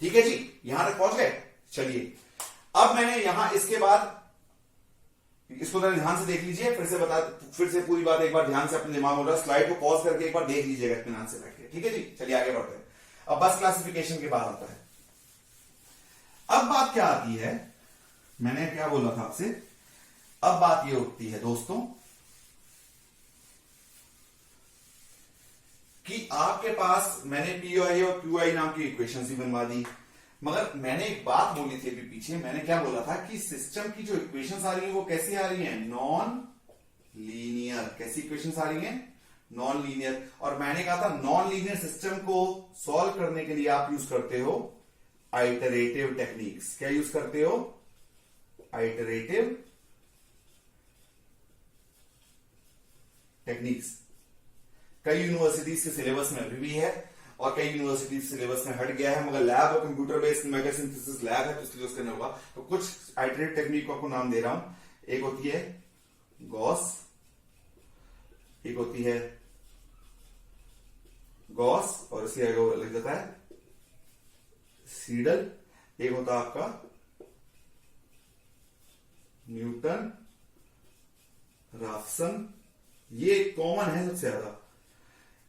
ठीक है जी, यहां तक पहुंच गए। चलिए, अब मैंने यहां इसके बाद इसको जरा ध्यान से देख लीजिए, फिर से पूरी बात एक बार ध्यान से अपने दिमाग में, स्लाइड को पॉज करके एक बार देख लीजिएगा इत्मीनान से बैठ के। ठीक है जी, चलिए आगे बढ़ते हैं। अब बस क्लासिफिकेशन के बाद आता है, अब बात क्या आती है, मैंने क्या बोला था आपसे, अब बात ये उठती है दोस्तों कि आपके पास मैंने पीआई और क्यूआई नाम की इक्वेशंस ही बनवा दी, मगर मैंने एक बात बोली थी अभी पीछे, मैंने क्या बोला था कि सिस्टम की जो इक्वेशंस आ रही है वो कैसी आ रही है, नॉन लीनियर। कैसी इक्वेशंस आ रही है, नॉन लीनियर। और मैंने कहा था नॉन लीनियर सिस्टम को सॉल्व करने के लिए आप यूज करते हो आइटरेटिव टेक्निक्स। क्या यूज करते हो, आइटरेटिव टेक्निक्स। कई यूनिवर्सिटीज के सिलेबस में अभी भी है और कई यूनिवर्सिटीज सिलेबस में हट गया है, मगर लैब और computer based mega synthesis lab है तो इसलिए यूज करना होगा। तो कुछ आइटरेटिव टेक्निक को आपको नाम दे रहा हूं, एक होती है गॉस, एक होती है गॉस और इसके आगे लग जाता है सीडल, एक होता है आपका न्यूटन राफसन। ये कॉमन है सबसे ज्यादा।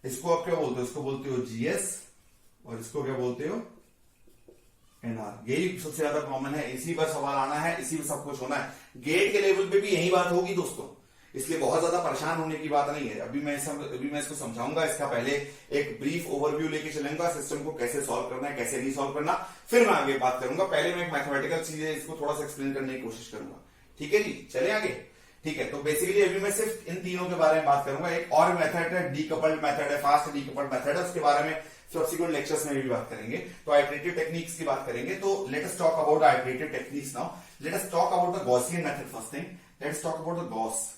इसको आप क्या बोलते हो, इसको बोलते हो जीएस और इसको क्या बोलते हो, एनआर। यही सबसे ज्यादा कॉमन है, इसी पर सवाल आना है, इसी पर सब कुछ होना है। गेट के लेवल पे भी यही बात होगी दोस्तों, इसलिए बहुत ज्यादा परेशान होने की बात नहीं है। अभी मैं इसको समझाऊंगा, इसका पहले एक ब्रीफ ओवरव्यू लेके चलूंगा, सिस्टम को कैसे सॉल्व करना है, कैसे नहीं सॉल्व करना, फिर मैं आगे बात करूंगा। पहले मैं एक मैथमेटिकल चीज है इसको थोड़ा सा एक्सप्लेन करने की कोशिश करूंगा। ठीक है जी, चले आगे। ठीक है, तो बेसिकली अभी मैं सिर्फ इन तीनों के बारे में बात करूंगा। एक और मेथड है डीकपल्ड मेथड है, फास्ट डीकपल्ड मेथड है, उसके बारे में सब्सिक्वेंट लेक्चर्स में भी बात करेंगे। तो आइटरेटिव टेक्निक्स की बात करेंगे। तो let us talk about iterative techniques now. Let us talk about the Gaussian method first thing. Let us talk about the Gauss.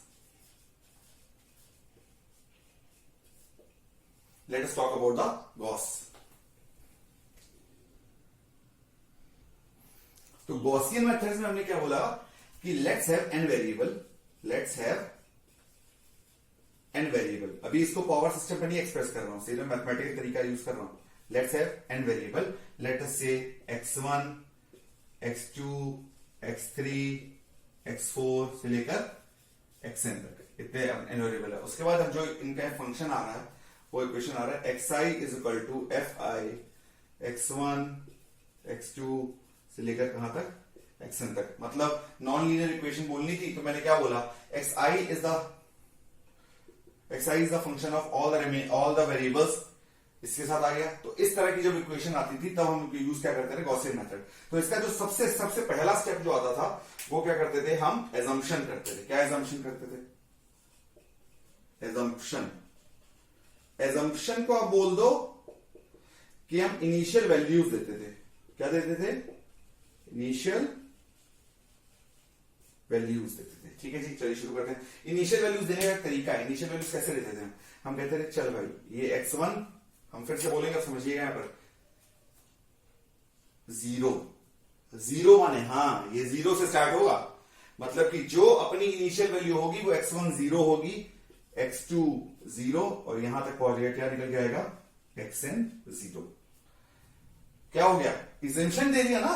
Let us talk about the Gauss. तो गॉसियन मेथड्स में हमने क्या बोला कि let's have an variable, let's have an variable. अभी इसको power system पर नहीं एक्सप्रेस कर रहा हूं, सीधे मैथमेटिकल तरीका यूज कर रहा हूं। Let's have an variable, let us से x1 x2 x3 x4 से लेकर xn तक, इतने एन वेरिएबल है। उसके बाद जो इनका फंक्शन आ रहा है वो इक्वेशन आ रहा है xi is equal to fi x1 x2 से लेकर कहां तक, xn तक। मतलब नॉन लीनियर इक्वेशन बोलनी थी तो मैंने क्या बोला, xi is the function of all the variables, इसके साथ आ गया। तो इस तरह की जब इक्वेशन आती थी तब हम यूज क्या करते थे, गॉसियन मेथड। तो इसका जो सबसे पहला स्टेप जो आता था वो क्या करते थे, हम एजम्पशन करते थे। क्या एजम्पशन करते थे, एजम्पशन को आप बोल दो कि हम इनिशियल वैल्यूज देते थे। क्या देते थे, इनिशियल वैल्यूज देते थे। ठीक है जी, चलिए शुरू करते हैं। इनिशियल वैल्यूज देने का तरीका है, इनिशियल वैल्यूज कैसे देते थे हम कहते थे चल भाई ये x1, हम फिर से बोलेंगे समझिएगा यहां पर 0 माने हाँ ये 0 से स्टार्ट होगा, मतलब कि जो अपनी इनिशियल वैल्यू होगी वो x1 0 होगी, x2 0 और यहां तक पहुंच गया, क्या निकल के आएगा xn 0। क्या हो गया, एजम्पशन दे दिया ना,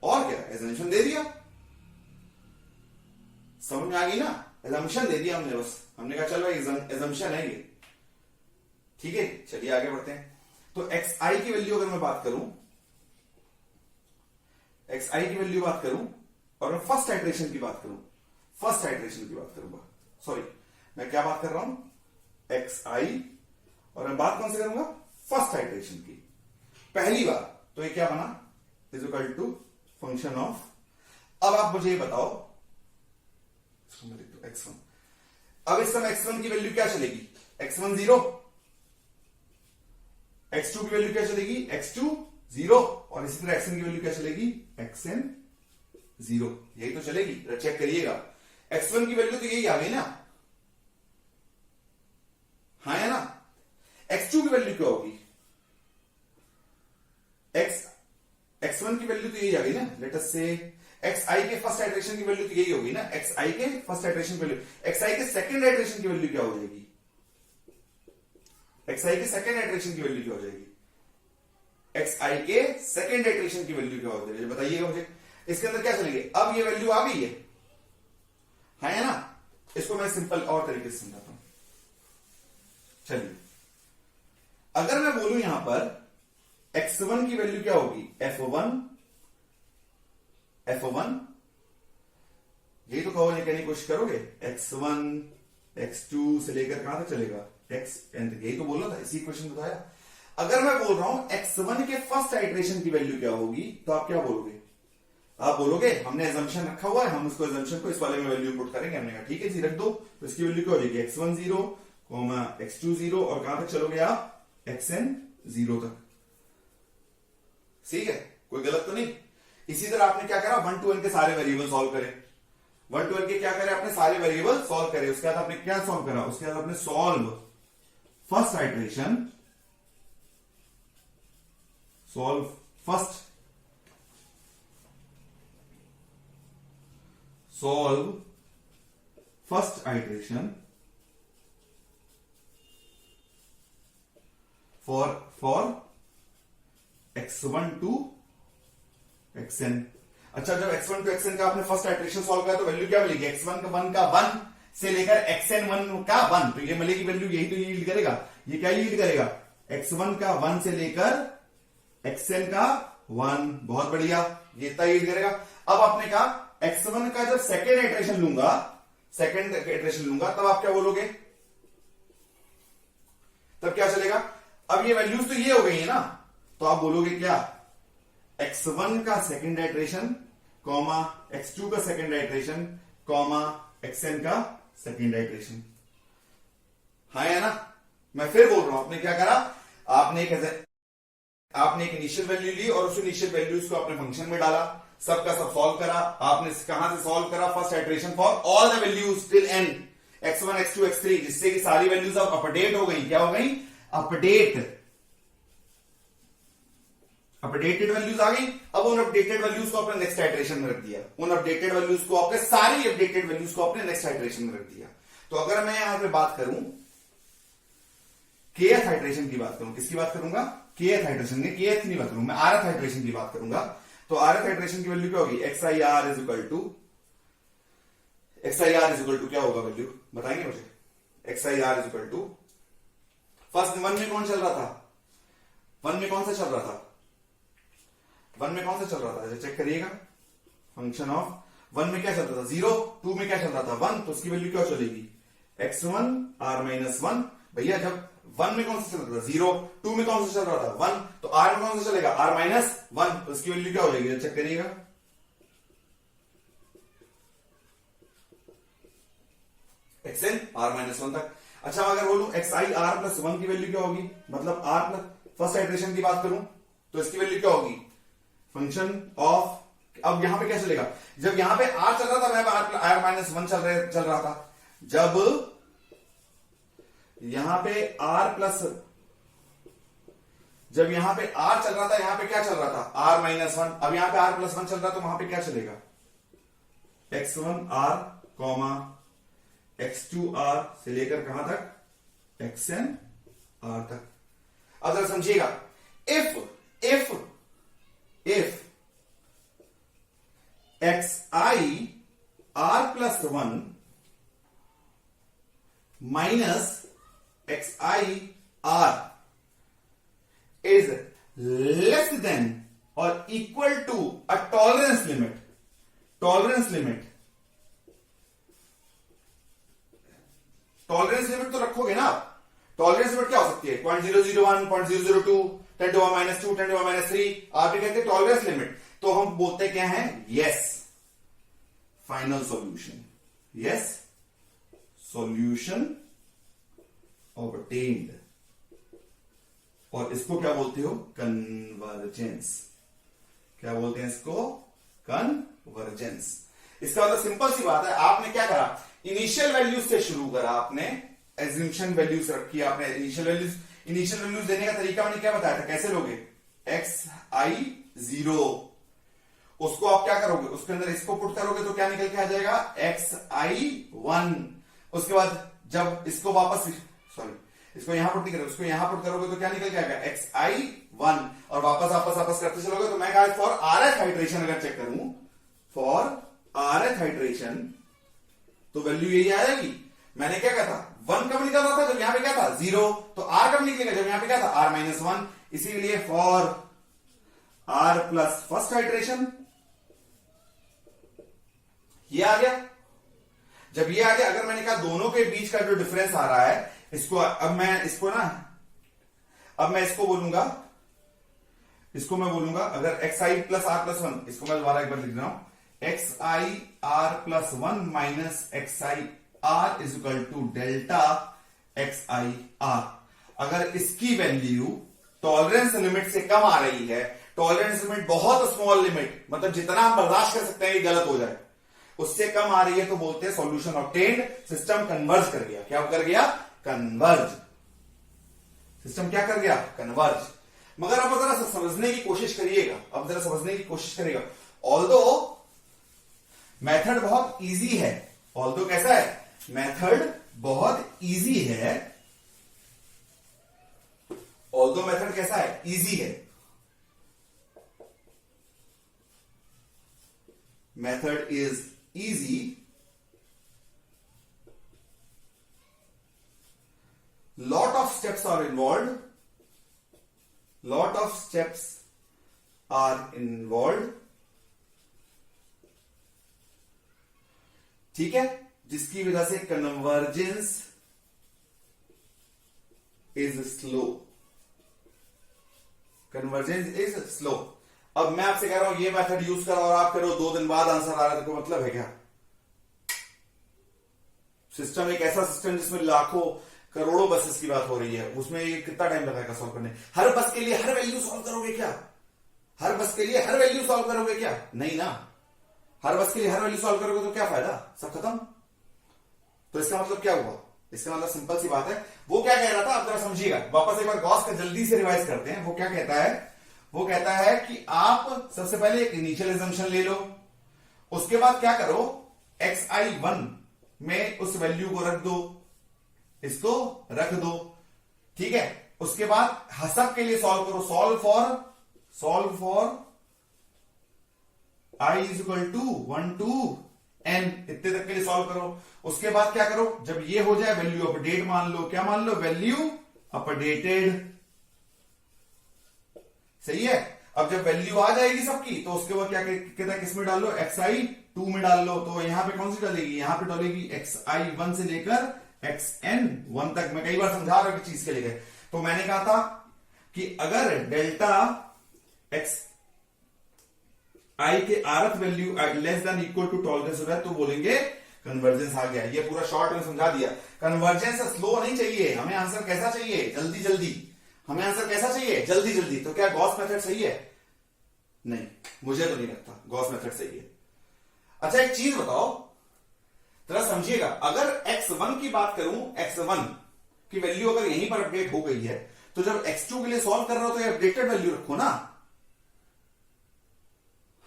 और क्या एजम्पशन दे दिया, समझ में आ गई ना। एजम्पशन दे दिया हमने, बस हमने कहा चल भाई एजम्पशन है ये, ठीक है। चलिए आगे बढ़ते हैं। तो एक्स आई की वैल्यू अगर मैं बात करूं, एक्स आई की वैल्यू बात करूं और मैं फर्स्ट आइटरेशन की बात करूं, फर्स्ट आइटरेशन की बात करूंगा, सॉरी मैं क्या बात कर रहा हूं, एक्स आई, और मैं बात कौन से करूंगा, फर्स्ट आइटरेशन की, पहली बार। तो ये क्या बना, is equal to function of, अब आप मुझे ये बताओ, इसको मैं लिख दूं x1, अब इस समय x1 की वैल्यू क्या चलेगी, x1 0, x2 की वैल्यू क्या चलेगी, x2 0, और इसी तरह xn की वैल्यू क्या चलेगी, xn 0, यही तो चलेगी। चेक करिएगा, x1 की वैल्यू तो यही आ गई ना, हाँ है ना। x2 की वैल्यू क्या होगी, x1 की वैल्यू तो यही आ गई ना, लेट अस से xi के फर्स्ट आइटरेशन की वैल्यू तो यही होगी ना, xi के फर्स्ट आइटरेशन की वैल्यू, xi के सेकंड आइटरेशन की वैल्यू क्या हो जाएगी, xi के सेकंड आइटरेशन की वैल्यू क्या हो जाएगी, xi के सेकंड आइटरेशन की वैल्यू क्या हो जाएगी, बताइएगा मुझे। इसके अंदर क्या चलेंगे, अब ये वैल्यू आ गई है ना। इसको मैं सिंपल और तरीके से समझाता हूं। चलिए, अगर मैं बोलूं यहां पर x1 की वैल्यू क्या होगी, f1, यही तो कहोगे, कहने की कोशिश करोगे, x1 x2 से लेकर कहां तक चलेगा, xn, यही तो बोलना था, इसी क्वेश्चन बताया। अगर मैं बोल रहा हूं x1 के फर्स्ट आइटरेशन की वैल्यू क्या होगी, तो आप क्या बोलोगे, आप बोलोगे हमने एजम्पशन रखा हुआ है, हम उसको एजम्पशन को इस वाले में वैल्यू पुट करेंगे। हमने कहा ठीक है जी रख दो, तो इसकी वैल्यू क्या हो जाएगी, x1 0, x2 0, और कहां तक चलोगे आप, xn 0 तक, ठीक है, कोई गलत तो नहीं। इसी तरह आपने क्या करा, 1 to n के सारे वेरिएबल सॉल्व करे, 1 to n के क्या करे आपने, सारे वेरिएबल सॉल्व करे। उसके बाद आपने क्या सॉल्व करा, उसके बाद आपने solve first iteration, solve first, solve first iteration for x1 to xn। अच्छा, जब x1 to xn का आपने फर्स्ट आइटरेशन सॉल्व किया तो वैल्यू क्या मिलेगी, x1 का 1 से लेकर xn 1 का 1, तो ये मिलेगी वैल्यू, यही तो यील्ड करेगा, ये क्या यील्ड करेगा, x1 का 1 से लेकर xn का 1, बहुत बढ़िया, ये इतना यील्ड करेगा। अब आपने कहा x1 का जब सेकेंड आइटरेशन लूंगा, तब आप क्या बोलोगे, तब क्या चलेगा, अब ये वैल्यूज तो ये हो गई है ना, तो आप बोलोगे क्या, x1 का सेकेंड आइटरेशन कॉमा x2 का सेकेंड आइटरेशन कॉमा xn का सेकेंड आइटरेशन, हाँ या ना। मैं फिर बोल रहा हूं, आपने क्या करा, आपने एक इनिशियल वैल्यू ली और उस इनिशियल वैल्यूज को आपने फंक्शन में डाला, सबका सब सॉल्व करा। आपने कहां से सॉल्व करा, first iteration for all the values till n, x1 x2 x3, जिससे कि सारी वैल्यूज अब अपडेट हो गई, क्या हो गई, अपडेटेड वैल्यूज आ गई। अब उन अपडेटेड वैल्यूज को आपने नेक्स्ट आइटरेशन में रख दिया, उन अपडेटेड वैल्यूज को आपने, सारी अपडेटेड वैल्यूज को आपने नेक्स्ट आइटरेशन में रख दिया। तो अगर मैं यहां पे बात करूं, kth आइटरेशन की बात करूं, किसकी बात करूंगा, kth आइटरेशन की, kth की नहीं बात करूंगा, मैं rth आइटरेशन की बात करूंगा। तो rth आइटरेशन की वैल्यू क्या होगी, xir इज इक्वल टू क्या होगा वैल्यू, बताएंगे मुझे, xir is equal to, first 1 में कौन चल रहा था, 1 में कौन सा चल रहा था, 1 में कौन सा चल रहा था, चेक करिएगा, फंक्शन ऑफ 1 में क्या चल रहा था 0, 2 में क्या चल रहा था 1, तो उसकी वैल्यू क्या चलेगी, x1 r-1। भैया जब 1 में कौन सा चल रहा था 0, 2 में कौन सा चल रहा था 1, तो r में कौन सा चलेगा r-1, तो उसकी वैल्यू क्या हो जाएगी, चेक करिएगा, xn r-1 तक। अच्छा, अगर बोलूं xi r+1 की वैल्यू क्या होगी, मतलब r प्लस फर्स्ट आइटरेशन की बात करूं तो इसकी वैल्यू क्या होगी, फंक्शन ऑफ, अब यहां पे क्या चलेगा, जब यहां पे r चल रहा था, वहां r-1 चल रहा था, जब यहां पे जब यहां पे r चल रहा था, यहां पे क्या चल रहा था r-1, अब यहां पे r+1 चल रहा है, तो वहां पे क्या चलेगा, x1r कॉमा x2r से लेकर कहां तक, xn r तक। अब जरा समझिएगा, if xi r+1 minus x I R is less than और equal to a tolerance limit, tolerance limit तो रखोगे ना आप। टॉलरेंस लिमिट क्या हो सकती है? 0.001, 0.002, 10 to the minus 2, 10 to the minus 3, आप भी कहते हैं टॉलरेंस लिमिट। तो हम बोलते क्या है? Yes, final solution, yes, solution obtained. और इसको क्या बोलते हो? कन्वर्जेंस। क्या बोलते हैं इसको? कन्वर्जेंस। इसका मतलब सिंपल सी बात है, आपने क्या करा? इनिशियल वैल्यूज से शुरू करा, आपने एज्यूमशन वैल्यूज रखी, आपने इनिशियल वैल्यूज देने का तरीका मैंने क्या बताया था? कैसे लोगे? एक्स आई 0, उसको आप क्या करोगे? उसके अंदर इसको पुट करोगे तो क्या निकल के आ जाएगा? एक्स आई 1। उसके बाद जब इसको वापस, इसको यहां पुट नहीं करोगे, उसको यहां पुट करोगे तो क्या निकल के आएगा? एक्स आई 1। और वापस करते चलोगे तो मैं कहा फॉर आरएथ हाइड्रेशन अगर चेक करूं, फॉर आरएथ हाइड्रेशन, तो वैल्यू यही आ जाएगी। मैंने क्या कहा था? 1 कब निकल रहा था? जब यहां पे क्या था? 0। तो आर कब निकलेगा? जब यहां पे क्या था? R minus 1। इसीलिए for R plus first iteration, ये आ गया। जब ये आ गया, अगर मैंने कहा दोनों के बीच का जो डिफरेंस आ रहा है, इसको अब मैं इसको बोलूंगा, अगर X I plus R plus 1, इसको मैं दोबारा एक बार लिख रहा हूं, X I R plus 1 minus x I R is equal to delta x I R. अगर इसकी वैल्यू टॉलरेंस लिमिट से कम आ रही है, टॉलरेंस लिमिट बहुत स्मॉल लिमिट, मतलब जितना हम बर्दाश्त कर सकते हैं ये गलत हो जाए, उससे कम आ रही है तो बोलते हैं सॉल्यूशन ऑब्टेन्ड, सिस्टम कन्वर्ज कर गया। क्या कर गया? कन्वर्ज। सिस्टम क्या कर गया? कन्वर्ज। मगर अब जरा समझने की कोशिश करिएगा, ऑल्दो मेथड बहुत इजी है, ऑल्दो कैसा है? मेथड बहुत इजी है, ऑल्दो मेथड कैसा है? इजी है। Method is easy, lot of steps are involved, ठीक है, जिसकी वजह से कन्वर्जेंस इज स्लो। अब मैं आपसे कह रहा हूं ये मेथड यूज करो और आप करो, 2 दिन बाद आंसर आ रहा है, तो मतलब है क्या? सिस्टम एक ऐसा सिस्टम जिसमें लाखों करोड़ों बसेस की बात हो रही है, उसमें ये कितना टाइम लगाएगा सॉल्व करने? हर बस के लिए हर वैल्यू सॉल्व करोगे क्या? नहीं ना। हर बस के लिए हर वैल्यू सॉल्व करोगे तो क्या फायदा? सब खत्म। तो इसका मतलब क्या हुआ? इसका मतलब सिंपल सी बात है, वो क्या कह रहा था आप जरा समझिएगा, वापस एक बार गॉस का जल्दी से रिवाइज करते हैं। वो क्या कहता है? वो कहता है कि आप सबसे पहले एक इनिशियल एजम्पशन ले लो, उसके बाद क्या करो? एक्स आई 1 में उस वैल्यू को रख दो, इसको रख दो, ठीक है। उसके बाद सब के लिए सॉल्व करो, solve for I is equal to 1 to n, इतने तक के लिए सॉल्व करो। उसके बाद क्या करो? जब ये हो जाए वैल्यू अपडेट मान लो, क्या मान लो? वैल्यू अपडेटेड, सही है। अब जब वैल्यू आ जाएगी सबकी, तो उसके बाद क्या कहता है? किसमें डाल लो? एक्स आई 2 में डाल लो। तो यहां पे कौन सी डालेगी? यहां पे डालेगी एक्स आई 1 से लेकर एक्स एन 1 तक। मैं कई बार समझा रहा हूं कि चीज के लिए, तो मैंने कहा था कि अगर डेल्टा एक्स आई के आरथ value less than equal to tolerance हो रहा है, तो बोलेंगे कन्वर्जेंस आ गया। ये पूरा शॉर्ट में समझा दिया। कन्वर्जेंस स्लो नहीं चाहिए हमें, आंसर कैसा चाहिए? जल्दी जल्दी। हमें आंसर कैसा चाहिए? जल्दी जल्दी। तो क्या गॉस मेथड सही है? नहीं, मुझे तो नहीं लगता गॉस मेथड सही है। अच्छा एक चीज बताओ, जरा समझिएगा, अगर x1 की बात करूं, x1 की वैल्यू अगर यहीं पर अपडेट हो गई है, तो जब x2 के लिए सॉल्व कर रहा हो तो ये अपडेटेड वैल्यू रखो ना,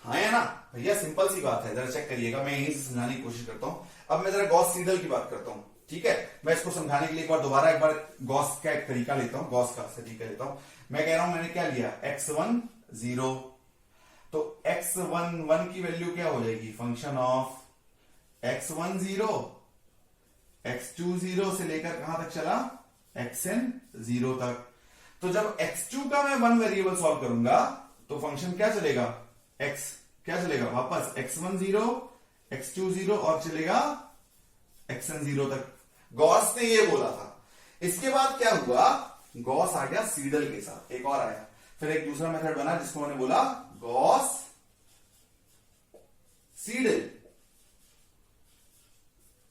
हाँ या ना भैया? सिंपल सी बात है, जरा चेक करिएगा। मैं यहीं से समझाने की कोशिश करता हूं। अब मैं जरा गॉस सीडल की बात करता हूं, ठीक है। मैं इसको समझाने के लिए एक बार गॉस का एक तरीका लेता हूं, गॉस का तरीका लेता हूं। मैं कह रहा हूं मैंने क्या लिया? x1 0, तो x1 1 की वैल्यू क्या हो जाएगी? फंक्शन ऑफ x1 0 x2 0 से लेकर कहां तक चला, xn 0 तक। तो जब x2 का मैं वन वेरिएबल सॉल्व करूंगा तो फंक्शन क्या चलेगा, x क्या चलेगा वापस x1 0 x2 0 और चलेगा xn 0 तक। गॉस ने ये बोला था। इसके बाद क्या हुआ, गॉस आ गया सीडल के साथ, एक और आया, फिर एक दूसरा मेथड बना जिसको मैंने बोला गॉस सीडल।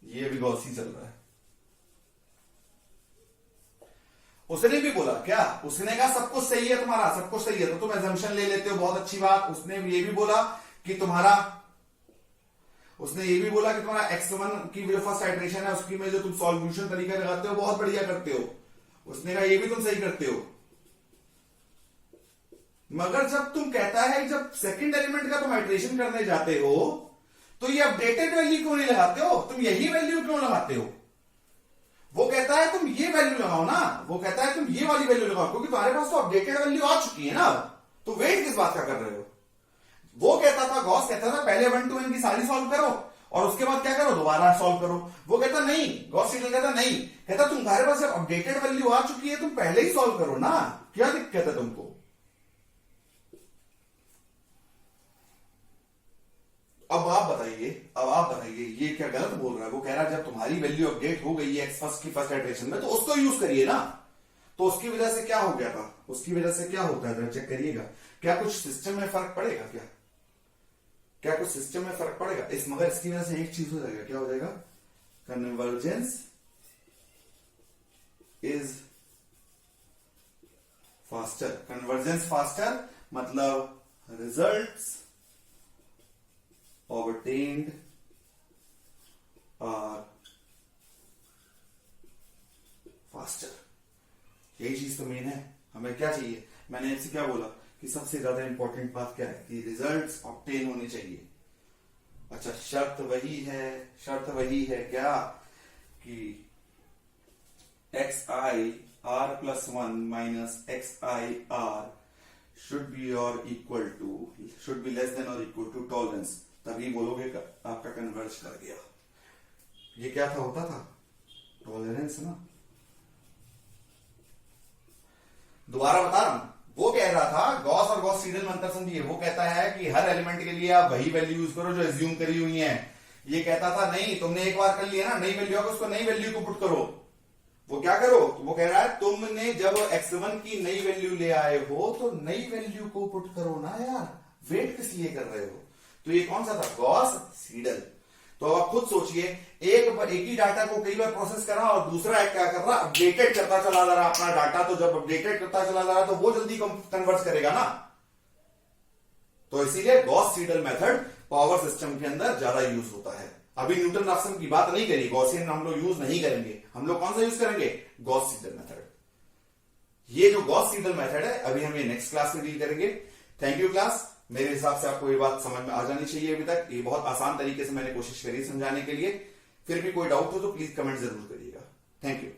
ये भी गॉस ही चल रहा है। उसने भी बोला क्या, उसने कहा सब कुछ सही है तुम्हारा, सब कुछ सही है, तो तुम एजम्पशन ले लेते हो, बहुत अच्छी बात। उसने ये भी बोला कि तुम्हारा x1 की जो फर्स्ट आइटरेशन है उसकी में जो तुम सॉल्यूशन तरीका लगाते हो बहुत बढ़िया करते हो। उसने कहा ये भी तुम सही करते हो। मगर जब तुम कहता है जब सेकंड एलिमेंट का तुम आइटरेशन करने जाते हो तो ये अपडेटेड वैल्यू क्यों नहीं लगाते हो, तुम यही वैल्यू क्यों लगाते हो। वो कहता है तुम ये वैल्यू लगाओ ना, वो कहता है तुम ये वाली वैल्यू लगाओ, क्योंकि तुम्हारे पास तो अपडेटेड वैल्यू आ चुकी है ना, तो वेट किस बात का कर रहे हो। वो कहता था, गॉस कहता था पहले 1 to n की सारी सॉल्व करो और उसके बाद क्या करो, दोबारा सॉल्व करो। वो कहता नहीं, गॉस सीडल कहता नहीं, कहता तुम्हारे पास जब अपडेटेड वैल्यू आ चुकी है तुम पहले ही सॉल्व करो ना, क्या दिक्कत है तुमको। अब आप बताइए ये क्या गलत बोल रहा है। वो कह रहा है जब तुम्हारी वैल्यू अपडेट हो गई है एक्स फर्स्ट की फर्स्ट आइटरेशन में तो उसको यूज करिए ना। तो उसकी वजह से क्या हो गया था, उसकी वजह से क्या होता है चेक करिएगा, क्या कुछ सिस्टम में फर्क पड़ेगा, क्या कुछ सिस्टम में फर्क पड़ेगा इस, मगर इसकी वजह से एक चीज हो जाएगा, क्या हो जाएगा, convergence is faster. Convergence faster मतलब रिजल्ट्स obtained are faster। यही चीज तो मेन है। हमें क्या चाहिए, मैंने इससे क्या बोला कि सबसे ज्यादा इंपॉर्टेंट बात क्या है कि रिजल्ट्स ऑब्टेन होने चाहिए। अच्छा शर्त वही है क्या कि xi(r+1 -xi(r) should be less than or equal to tolerance, तभी बोलोगे आपका कन्वर्ज कर गया। ये क्या था, होता था टॉलरेंस ना। दोबारा बता रहा हूं, वो कह रहा था गॉस और गॉस सीडल में अंतर समझिए। वो कहता है कि हर एलिमेंट के लिए आप वही वैल्यू यूज करो जो एज्यूम करी हुई है। ये कहता था नहीं, तुमने एक बार कर लिया ना, नई वैल्यू आकर उसको नई वैल्यू को पुट करो। वो क्या करो, वो कह रहा है तुमने जब x1 की नई वैल्यू ले आए हो तो नई वैल्यू को पुट करो ना यार, वेट किस लिए कर रहे हो। तो ये कौन सा था, गॉस सीडल। तो अब आप खुद सोचिए, एक ही डाटा को कई बार प्रोसेस करा और दूसरा एक क्या कर रहा, अपडेटेड करता चला जा रहा अपना डाटा। तो जब अपडेटेड करता चला जा रहा तो वो जल्दी कन्वर्ट करेगा ना। तो इसीलिए Gauss Seidel method power system के अंदर ज्यादा यूज होता है। अभी न्यूटन राफसन की बात नहीं करी, गॉसियन हम लोग यूज नहीं करेंगे। हम लोग कौन सा यूज करेंगे, गॉस सीडल मेथड। ये जो गॉस सीडल मेथड है अभी हम ये नेक्स्ट क्लास में डील करेंगे। Thank you class. मेरे हिसाब से आपको ये बात समझ में आ जानी चाहिए। अभी तक ये बहुत आसान तरीके से मैंने कोशिश करी समझाने के लिए। फिर भी कोई डाउट हो तो प्लीज कमेंट जरूर करिएगा। Thank you.